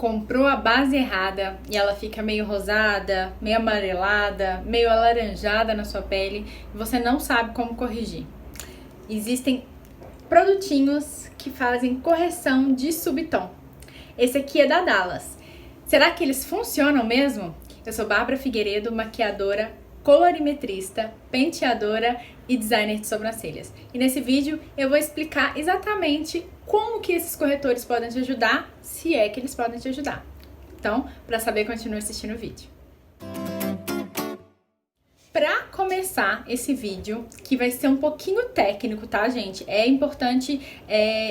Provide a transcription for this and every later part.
comprou a base errada e ela fica meio rosada, meio amarelada, meio alaranjada na sua pele e você não sabe como corrigir. Existem produtinhos que fazem correção de subtom. Esse aqui é da Dallas. Será que eles funcionam mesmo? Eu sou Bárbara Figueiredo, maquiadora, colorimetrista, penteadora e designer de sobrancelhas. E nesse vídeo eu vou explicar exatamente como que esses corretores podem te ajudar, se é que eles podem te ajudar. Então, para saber, continue assistindo o vídeo. Para começar esse vídeo, que vai ser um pouquinho técnico, tá, gente? É importante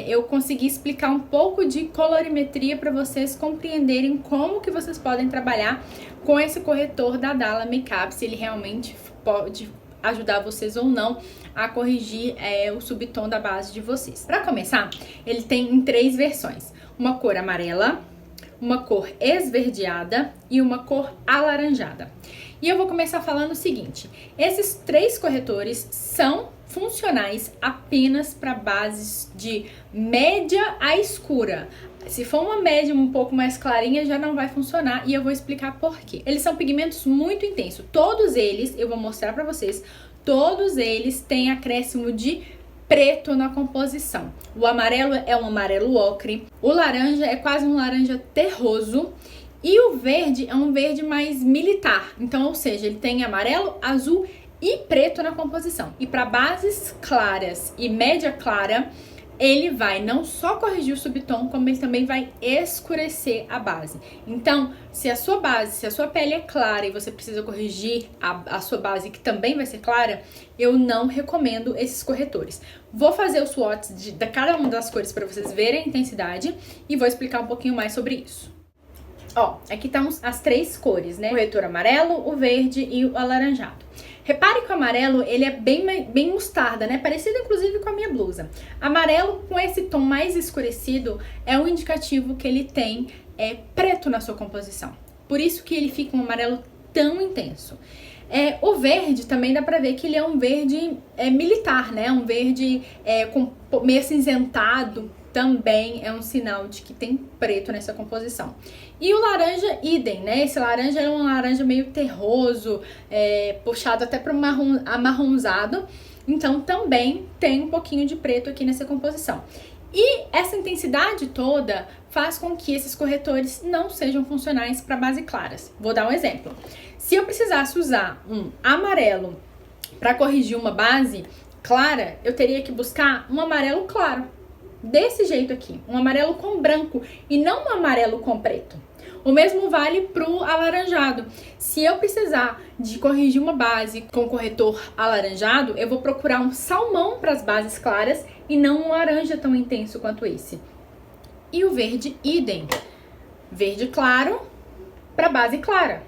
eu conseguir explicar um pouco de colorimetria para vocês compreenderem como que vocês podem trabalhar com esse corretor da Dallas Makeup, se ele realmente pode ajudar vocês ou não a corrigir o subtom da base de vocês. Para começar, ele tem em 3 versões: uma cor amarela, uma cor esverdeada e uma cor alaranjada. E eu vou começar falando o seguinte: esses 3 corretores são funcionais apenas para bases de média a escura. Se for uma média um pouco mais clarinha, já não vai funcionar e eu vou explicar por quê. Eles são pigmentos muito intensos. Todos eles, eu vou mostrar para vocês, todos eles têm acréscimo de preto na composição. O amarelo é um amarelo ocre, o laranja é quase um laranja terroso e o verde é um verde mais militar. Então, ou seja, ele tem amarelo, azul e preto na composição. E para bases claras e média clara, ele vai não só corrigir o subtom, como ele também vai escurecer a base. Então, se a sua pele é clara e você precisa corrigir a sua base, que também vai ser clara, eu não recomendo esses corretores. Vou fazer os swatches de cada uma das cores para vocês verem a intensidade e vou explicar um pouquinho mais sobre isso. Ó, aqui estão as 3 cores, né? O corretor amarelo, o verde e o alaranjado. Repare que o amarelo, ele é bem mostarda, né? Parecido, inclusive, com a minha blusa. Amarelo, com esse tom mais escurecido, é um indicativo que ele tem preto na sua composição. Por isso que ele fica um amarelo tão intenso. O verde também dá pra ver que ele é um verde militar, né? Um verde meio acinzentado, também é um sinal de que tem preto nessa composição. E o laranja, idem, né? Esse laranja é um laranja meio terroso, puxado até para um amarronzado. Então, também tem um pouquinho de preto aqui nessa composição. E essa intensidade toda faz com que esses corretores não sejam funcionais para base claras. Vou dar um exemplo. Se eu precisasse usar um amarelo para corrigir uma base clara, eu teria que buscar um amarelo claro. Desse jeito aqui, um amarelo com branco e não um amarelo com preto. O mesmo vale pro alaranjado. Se eu precisar de corrigir uma base com corretor alaranjado, eu vou procurar um salmão para as bases claras e não um laranja tão intenso quanto esse. E o verde, idem. Verde claro para base clara.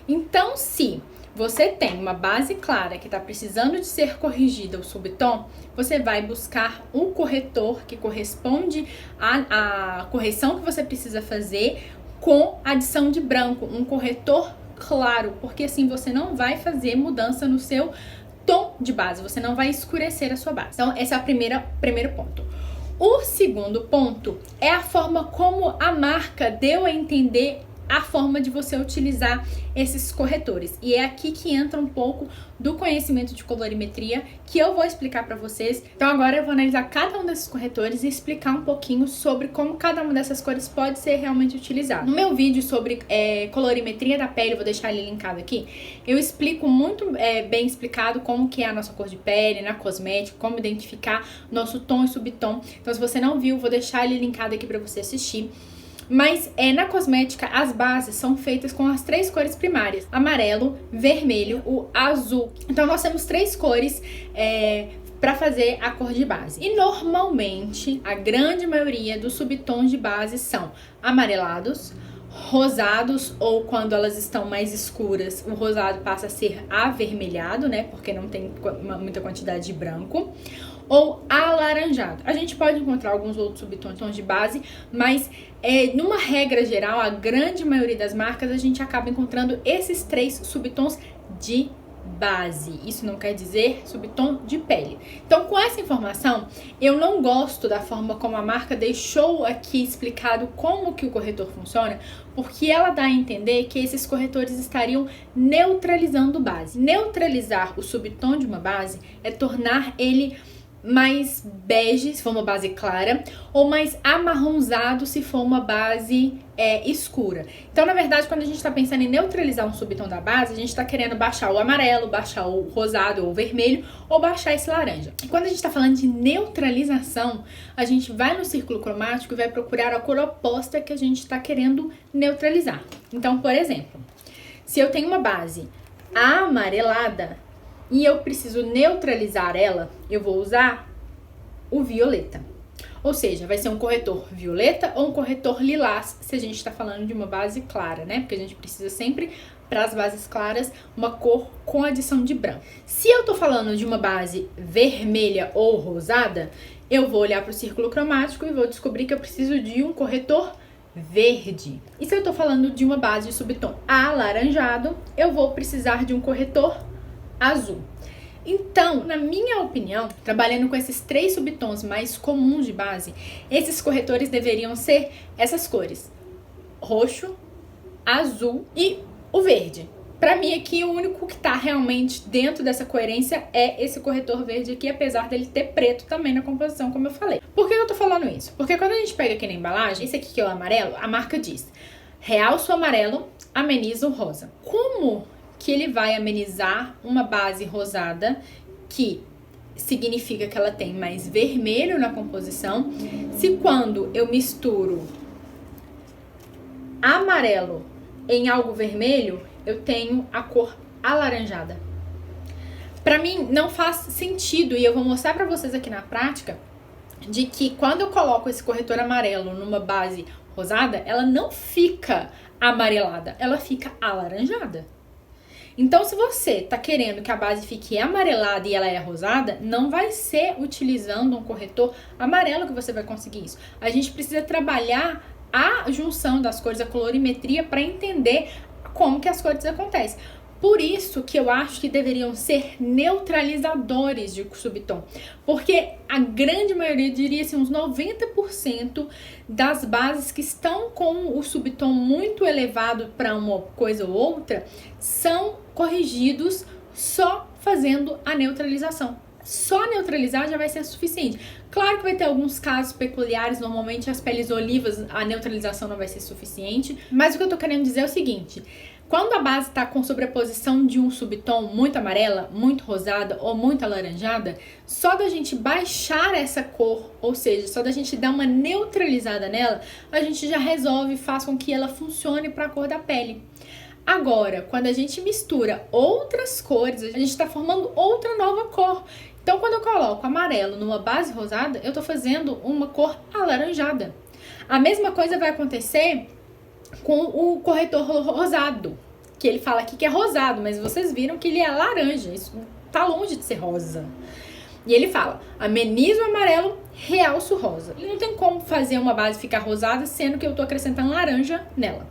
Então, se você tem uma base clara que está precisando de ser corrigida o subtom, você vai buscar um corretor que corresponde à correção que você precisa fazer com adição de branco, um corretor claro, porque assim você não vai fazer mudança no seu tom de base, você não vai escurecer a sua base. Então, esse é o primeiro ponto. O segundo ponto é a forma como a marca deu a entender a forma de você utilizar esses corretores. E é aqui que entra um pouco do conhecimento de colorimetria que eu vou explicar para vocês. Então agora eu vou analisar cada um desses corretores e explicar um pouquinho sobre como cada uma dessas cores pode ser realmente utilizado. No meu vídeo sobre colorimetria da pele, eu vou deixar ele linkado aqui, eu explico muito bem explicado como que é a nossa cor de pele, na cosmética, como identificar nosso tom e subtom. Então se você não viu, vou deixar ele linkado aqui para você assistir. Mas na cosmética, as bases são feitas com as 3 cores primárias: amarelo, vermelho, o azul. Então, nós temos 3 cores para fazer a cor de base. E, normalmente, a grande maioria dos subtons de base são amarelados, rosados, ou quando elas estão mais escuras, o rosado passa a ser avermelhado, né? Porque não tem muita quantidade de branco. Ou alaranjado. A gente pode encontrar alguns outros subtons de base, mas numa regra geral, a grande maioria das marcas, a gente acaba encontrando esses 3 subtons de base. Isso não quer dizer subtom de pele. Então, com essa informação, eu não gosto da forma como a marca deixou aqui explicado como que o corretor funciona, porque ela dá a entender que esses corretores estariam neutralizando base. Neutralizar o subtom de uma base é tornar ele mais bege, se for uma base clara, ou mais amarronzado, se for uma base escura. Então, na verdade, quando a gente está pensando em neutralizar um subtom da base, a gente está querendo baixar o amarelo, baixar o rosado ou o vermelho, ou baixar esse laranja. E quando a gente está falando de neutralização, a gente vai no círculo cromático e vai procurar a cor oposta que a gente está querendo neutralizar. Então, por exemplo, se eu tenho uma base amarelada, e eu preciso neutralizar ela, eu vou usar o violeta. Ou seja, vai ser um corretor violeta ou um corretor lilás, se a gente está falando de uma base clara, né? Porque a gente precisa sempre, para as bases claras, uma cor com adição de branco. Se eu tô falando de uma base vermelha ou rosada, eu vou olhar para o círculo cromático e vou descobrir que eu preciso de um corretor verde. E se eu tô falando de uma base de subtom alaranjado, eu vou precisar de um corretor azul. Então, na minha opinião, trabalhando com esses 3 subtons mais comuns de base, esses corretores deveriam ser essas cores: roxo, azul e o verde. Pra mim aqui, o único que tá realmente dentro dessa coerência é esse corretor verde aqui, apesar dele ter preto também na composição, como eu falei. Por que eu tô falando isso? Porque quando a gente pega aqui na embalagem, esse aqui que é o amarelo, a marca diz: realça o amarelo, ameniza o rosa. Como que ele vai amenizar uma base rosada, que significa que ela tem mais vermelho na composição, se quando eu misturo amarelo em algo vermelho, eu tenho a cor alaranjada? Para mim não faz sentido, e eu vou mostrar para vocês aqui na prática, de que quando eu coloco esse corretor amarelo numa base rosada, ela não fica amarelada, ela fica alaranjada. Então, se você tá querendo que a base fique amarelada e ela é rosada, não vai ser utilizando um corretor amarelo que você vai conseguir isso. A gente precisa trabalhar a junção das cores, a colorimetria, para entender como que as cores acontecem. Por isso que eu acho que deveriam ser neutralizadores de subtom. Porque a grande maioria, diria assim, uns 90% das bases que estão com o subtom muito elevado para uma coisa ou outra, são corrigidos só fazendo a neutralização. Só neutralizar já vai ser suficiente. Claro que vai ter alguns casos peculiares, normalmente as peles olivas, a neutralização não vai ser suficiente. Mas o que eu tô querendo dizer é o seguinte: quando a base está com sobreposição de um subtom muito amarela, muito rosada ou muito alaranjada, só da gente baixar essa cor, ou seja, só da gente dar uma neutralizada nela, a gente já resolve e faz com que ela funcione para a cor da pele. Agora, quando a gente mistura outras cores, a gente está formando outra nova cor. Então, quando eu coloco amarelo numa base rosada, eu estou fazendo uma cor alaranjada. A mesma coisa vai acontecer com o corretor rosado, que ele fala aqui que é rosado, mas vocês viram que ele é laranja, isso tá longe de ser rosa. E ele fala: ameniza o amarelo, realça o rosa. E não tem como fazer uma base ficar rosada, sendo que eu tô acrescentando laranja nela.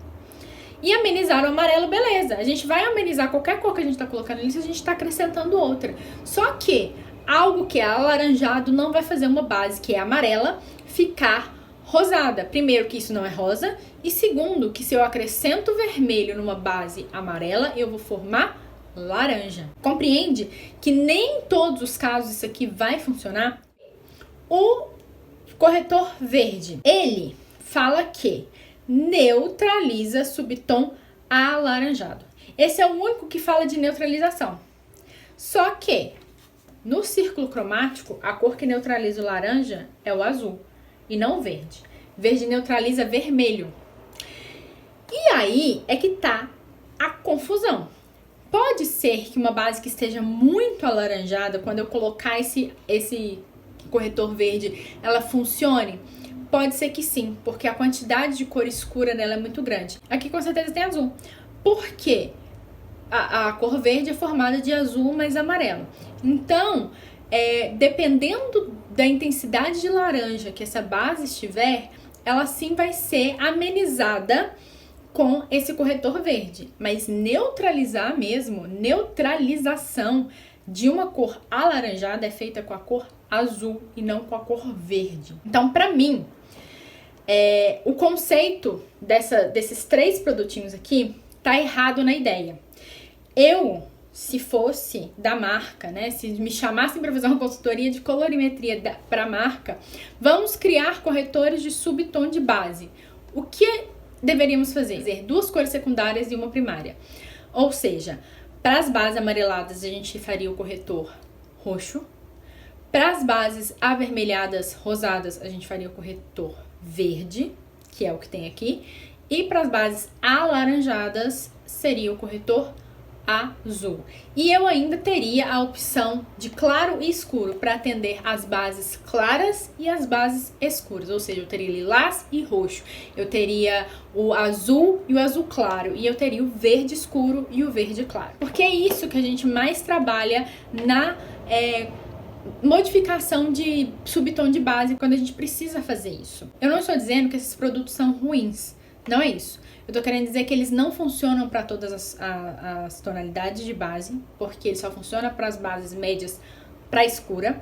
E amenizar o amarelo, beleza. A gente vai amenizar qualquer cor que a gente tá colocando ali se a gente tá acrescentando outra. Só que algo que é alaranjado não vai fazer uma base que é amarela ficar rosada. Primeiro, que isso não é rosa. E segundo, que se eu acrescento vermelho numa base amarela, eu vou formar laranja. Compreende que nem em todos os casos isso aqui vai funcionar? O corretor verde, ele fala que neutraliza subtom alaranjado. Esse é o único que fala de neutralização. Só que no círculo cromático, a cor que neutraliza o laranja é o azul e não o verde. Verde neutraliza vermelho. E aí é que tá a confusão. Pode ser que uma base que esteja muito alaranjada, quando eu colocar esse corretor verde, ela funcione? Pode ser que sim, porque a quantidade de cor escura nela é muito grande. Aqui com certeza tem azul. Por quê? A cor verde é formada de azul mais amarelo. Então, dependendo da intensidade de laranja que essa base estiver, ela sim vai ser amenizada com esse corretor verde, mas neutralizar mesmo, neutralização de uma cor alaranjada é feita com a cor azul e não com a cor verde. Então, para mim, o conceito desses 3 produtinhos aqui tá errado na ideia. Se fosse da marca, né, se me chamassem para fazer uma consultoria de colorimetria para a marca, vamos criar corretores de subtom de base. O que deveríamos fazer? 2 cores secundárias e uma primária. Ou seja, para as bases amareladas a gente faria o corretor roxo, para as bases avermelhadas, rosadas, a gente faria o corretor verde, que é o que tem aqui, e para as bases alaranjadas seria o corretor azul. E eu ainda teria a opção de claro e escuro para atender as bases claras e as bases escuras, ou seja, eu teria lilás e roxo, eu teria o azul e o azul claro, e eu teria o verde escuro e o verde claro. Porque é isso que a gente mais trabalha na modificação de subtom de base quando a gente precisa fazer isso. Eu não estou dizendo que esses produtos são ruins, não é isso. Eu tô querendo dizer que eles não funcionam para todas as tonalidades de base, porque ele só funciona para as bases médias para escura.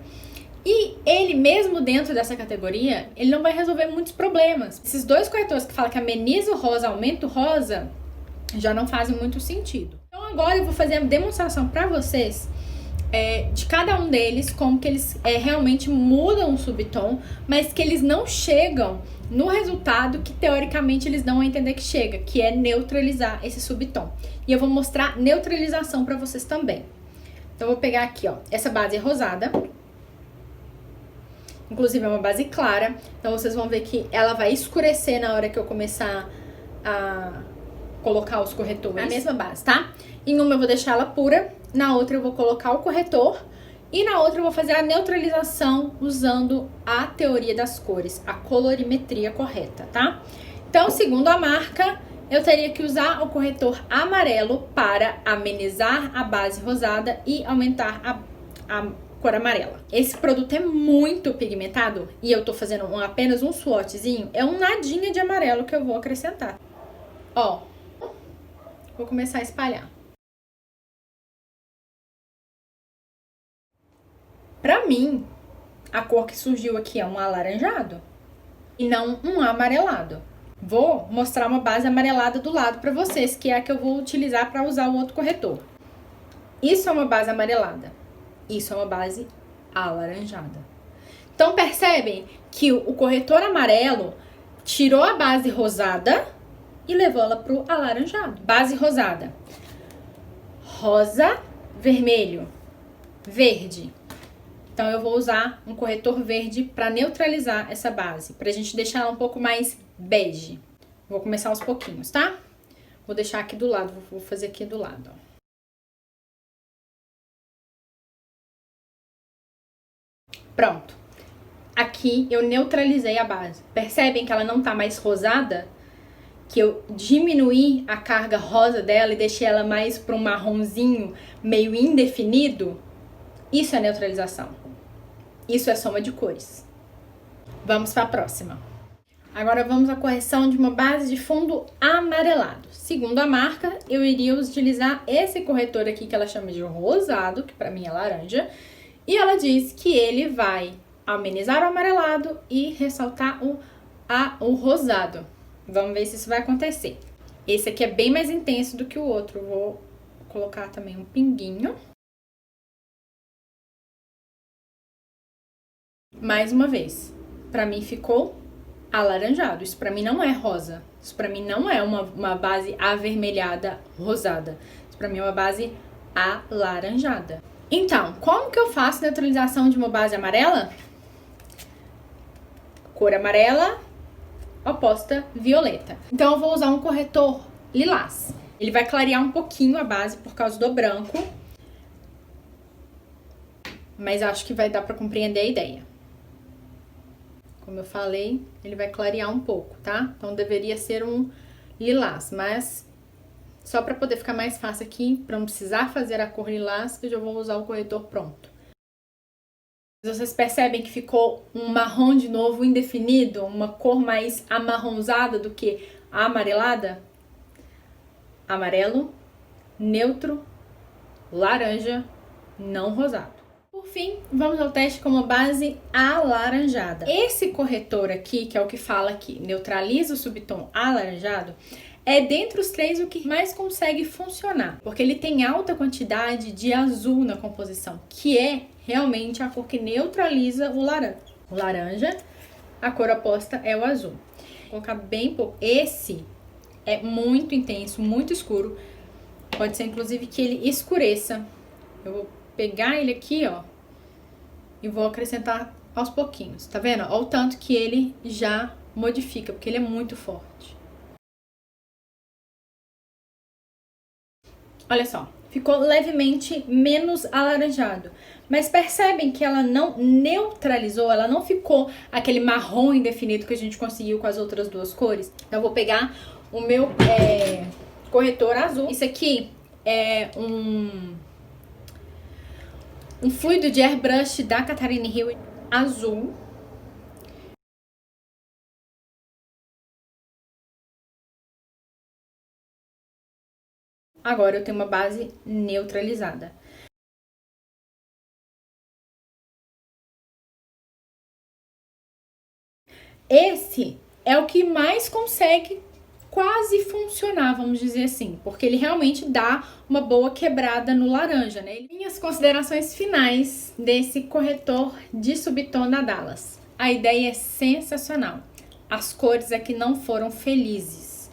E ele, mesmo dentro dessa categoria, ele não vai resolver muitos problemas. Esses 2 corretores que falam que ameniza o rosa, aumenta o rosa, já não fazem muito sentido. Então agora eu vou fazer a demonstração para vocês de cada um deles, como que eles realmente mudam o subtom, mas que eles não chegam no resultado que teoricamente eles dão a entender que chega, que é neutralizar esse subtom. E eu vou mostrar neutralização para vocês também. Então eu vou pegar aqui, ó, essa base é rosada. Inclusive é uma base clara, então vocês vão ver que ela vai escurecer na hora que eu começar a colocar os corretores. A mesma base, tá? Em uma eu vou deixar ela pura, na outra eu vou colocar o corretor e na outra eu vou fazer a neutralização usando a teoria das cores, a colorimetria correta, tá? Então, segundo a marca, eu teria que usar o corretor amarelo para amenizar a base rosada e aumentar a cor amarela. Esse produto é muito pigmentado e eu tô fazendo apenas um swatchzinho, é um nadinha de amarelo que eu vou acrescentar. Ó, vou começar a espalhar. Pra mim, a cor que surgiu aqui é um alaranjado e não um amarelado. Vou mostrar uma base amarelada do lado pra vocês, que é a que eu vou utilizar para usar o outro corretor. Isso é uma base amarelada. Isso é uma base alaranjada. Então, percebem que o corretor amarelo tirou a base rosada e levou ela pro alaranjado. Base rosada. Rosa, vermelho, verde. Então, eu vou usar um corretor verde para neutralizar essa base, pra gente deixar ela um pouco mais bege. Vou começar aos pouquinhos, tá? Vou deixar aqui do lado, vou fazer aqui do lado, ó. Pronto. Aqui eu neutralizei a base. Percebem que ela não tá mais rosada? Que eu diminuí a carga rosa dela e deixei ela mais para um marronzinho meio indefinido? Isso é neutralização. Isso é soma de cores. Vamos para a próxima. Agora vamos à correção de uma base de fundo amarelado. Segundo a marca, eu iria utilizar esse corretor aqui que ela chama de rosado, que para mim é laranja. E ela diz que ele vai amenizar o amarelado e ressaltar o rosado. Vamos ver se isso vai acontecer. Esse aqui é bem mais intenso do que o outro. Vou colocar também um pinguinho. Mais uma vez, pra mim ficou alaranjado. Isso pra mim não é rosa. Isso pra mim não é uma base avermelhada rosada. Isso pra mim é uma base alaranjada. Então, como que eu faço neutralização de uma base amarela? Cor amarela, oposta violeta. Então, eu vou usar um corretor lilás. Ele vai clarear um pouquinho a base por causa do branco. Mas acho que vai dar pra compreender a ideia. Como eu falei, ele vai clarear um pouco, tá? Então, deveria ser um lilás, mas só para poder ficar mais fácil aqui, para não precisar fazer a cor lilás, eu já vou usar o corretor pronto. Vocês percebem que ficou um marrom de novo indefinido, uma cor mais amarronzada do que a amarelada? amarelo, neutro, laranja, não rosado. Por fim, vamos ao teste com uma base alaranjada. Esse corretor aqui, que é o que fala que neutraliza o subtom alaranjado, é dentre os três o que mais consegue funcionar, porque ele tem alta quantidade de azul na composição, que é realmente a cor que neutraliza o laranja. O laranja, a cor oposta é o azul. Vou colocar bem pouco. Esse é muito intenso, muito escuro. Pode ser, inclusive, que ele escureça. Eu vou pegar ele aqui, ó, e vou acrescentar aos pouquinhos. Tá vendo? Olha o tanto que ele já modifica, porque ele é muito forte. Olha só, ficou levemente menos alaranjado. Mas percebem que ela não neutralizou, ela não ficou aquele marrom indefinido que a gente conseguiu com as outras duas cores. Então eu vou pegar o meu corretor azul. Isso aqui é um fluido de airbrush da Catherine Hill azul. Agora eu tenho uma base neutralizada. Esse é o que mais consegue quase funcionar, vamos dizer assim, porque ele realmente dá uma boa quebrada no laranja, né? Minhas considerações finais desse corretor de subtom da Dallas. A ideia é sensacional. As cores aqui não foram felizes.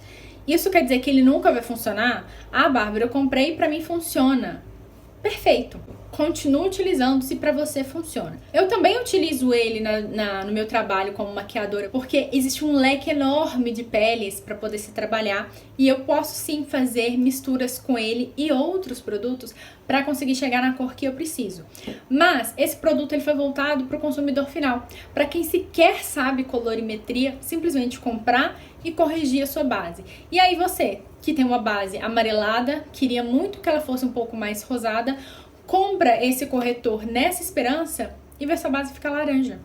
Isso quer dizer que ele nunca vai funcionar? Ah, Bárbara, eu comprei e pra mim funciona. Perfeito. Continue utilizando se pra você funciona. Eu também utilizo ele no meu trabalho como maquiadora, porque existe um leque enorme de peles para poder se trabalhar e eu posso sim fazer misturas com ele e outros produtos para conseguir chegar na cor que eu preciso. Mas esse produto ele foi voltado para o consumidor final, para quem sequer sabe colorimetria, simplesmente comprar e corrigir a sua base. E aí você, que tem uma base amarelada, queria muito que ela fosse um pouco mais rosada, compra esse corretor nessa esperança e vê sua base ficar laranja.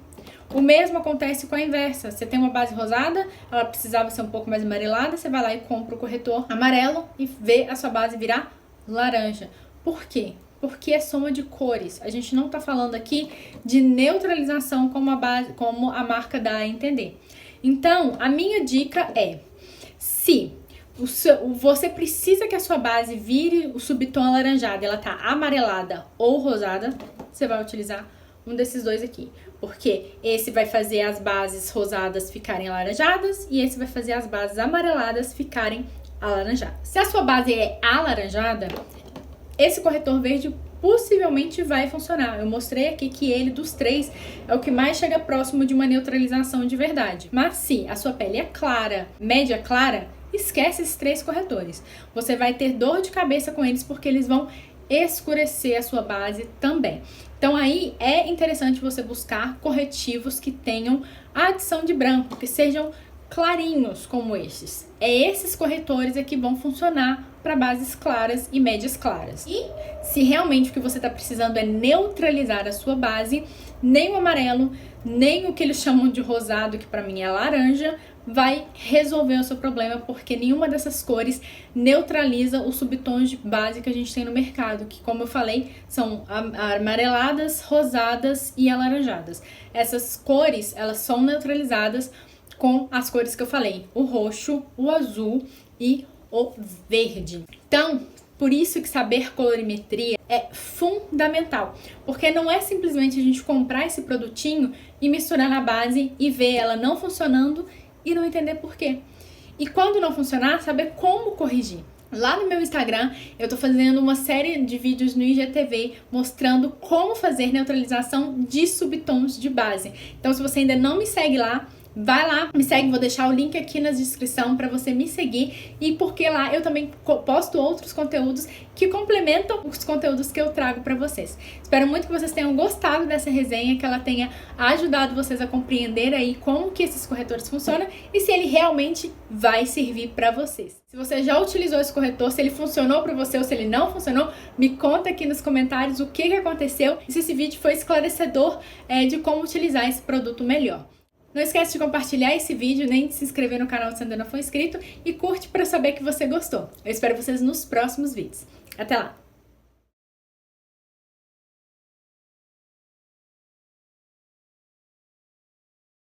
O mesmo acontece com a inversa. Você tem uma base rosada, ela precisava ser um pouco mais amarelada, você vai lá e compra o corretor amarelo e vê a sua base virar laranja. Por quê? Porque é soma de cores. A gente não está falando aqui de neutralização como a marca dá a entender. Então, a minha dica é, se você precisa que a sua base vire o subtom alaranjado, ela tá amarelada ou rosada, você vai utilizar um desses dois aqui. Porque esse vai fazer as bases rosadas ficarem alaranjadas e esse vai fazer as bases amareladas ficarem alaranjadas. Se a sua base é alaranjada, esse corretor verde possivelmente vai funcionar. Eu mostrei aqui que ele, dos três, é o que mais chega próximo de uma neutralização de verdade. Mas se a sua pele é clara, média clara, esquece esses três corretores. Você vai ter dor de cabeça com eles porque eles vão escurecer a sua base também. Então aí é interessante você buscar corretivos que tenham a adição de branco, que sejam clarinhos como esses. É esses corretores é que vão funcionar para bases claras e médias claras. E se realmente o que você está precisando é neutralizar a sua base, nem o amarelo, nem o que eles chamam de rosado, que para mim é laranja, vai resolver o seu problema, porque nenhuma dessas cores neutraliza os subtons de base que a gente tem no mercado, que, como eu falei, são amareladas, rosadas e alaranjadas. Essas cores, elas são neutralizadas com as cores que eu falei, o roxo, o azul e o verde. Então, por isso que saber colorimetria é fundamental, porque não é simplesmente a gente comprar esse produtinho e misturar na base e ver ela não funcionando e não entender por quê. E quando não funcionar, saber como corrigir. Lá no meu Instagram, eu tô fazendo uma série de vídeos no IGTV mostrando como fazer neutralização de subtons de base. Então, se você ainda não me segue lá, vai lá, me segue, vou deixar o link aqui na descrição para você me seguir, e porque lá eu também posto outros conteúdos que complementam os conteúdos que eu trago para vocês. Espero muito que vocês tenham gostado dessa resenha, que ela tenha ajudado vocês a compreender aí como que esses corretores funcionam e se ele realmente vai servir para vocês. Se você já utilizou esse corretor, se ele funcionou para você ou se ele não funcionou, me conta aqui nos comentários o que aconteceu e se esse vídeo foi esclarecedor de como utilizar esse produto melhor. Não esquece de compartilhar esse vídeo, nem de se inscrever no canal se ainda não for inscrito e curte para saber que você gostou. Eu espero vocês nos próximos vídeos. Até lá!